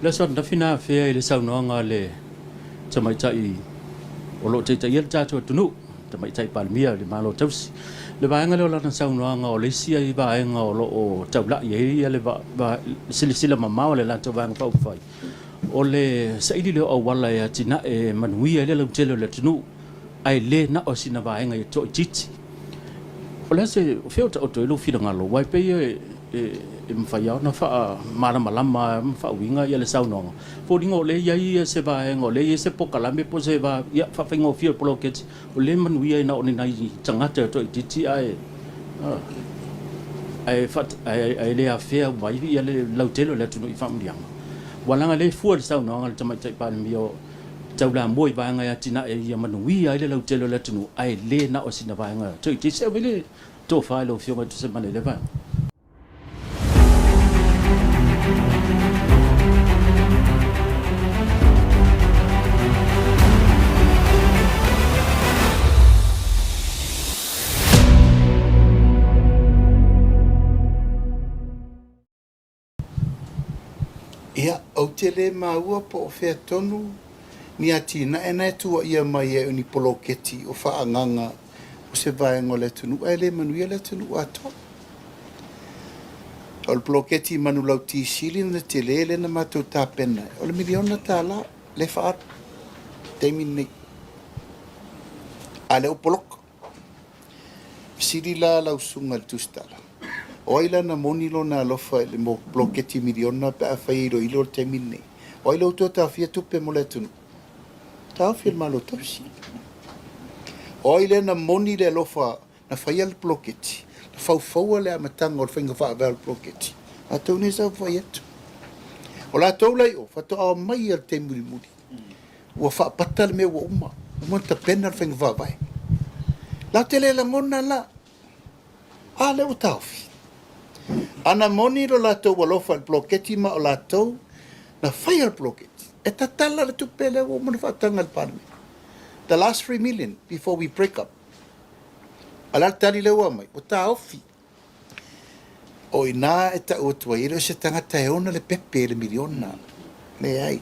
le son da fina fe le sau no nga le chamai chai o lo chai yel cha cho tunu chamai chai palmia le malo tausi le ba nga lo la sau no nga o le sia I ba nga o lo o tau la ye le ba sila mama le la to ba nga fai o le sai le o wala ya tina e manui le lo telo le tunu ai le na o sina ba nga to titi o le se feo ta o to lo fila nga lo wai pe e mfaya na fa mara malama fa winga ya le sau no fo dingo le ya I se ba ngo le se pokala me po se ba ya fa fa ngo fio Poloketi o le manui na o ni nai tanga te to titi ai ai le afea vai ya le lautelo le tunu I family walanga le fu le sau no ngal tama tai pa mio tau la moi ba nga ya tina e ya manui ai le lautelo le tunu ai le na o sina ba nga to ti se vele to fa lo fio ma to se mane le ba Ia, au te le maua po o whea tonu, ni ati na e tua ia mai e uni Poloketi o whaanganga o se vaenga le tunu, ai le manuia le tunu ato. O le Poloketi manu lau ti sili na te le na matou tāpena, o le miliona tā la, le whaat, teimi nei. A le o Poloko, sili la lau sunga le tustala. Oila na Moni lo na Alofa le mo Poloketi miliona pe a whai ilo te mine. Oila uto ta fia tupe mo le tunu. Ta fia malo tausi. Oila na Moni le Alofa na whai al Poloketi. Na whau le amatanga o le whainga wha avel Poloketi. A tau ne sa whai atu. O la tau lai o, whato a mai al te muri muri. Ua wha pata le mea ua uma. Uma ta pena le whainga wha vai. La te le la ngona la. A le o tau fi. Ana Moni lo latou Alofa al Poloketi ma o latou na whai al Poloketi. E tatala le tupe le o mana whaatanga al parme. The last 3 million before we break up. Alal tali le ua mai, o ta ofi. O ina e ta utua iro se tangata e ona le pepe le miliona. Le ai.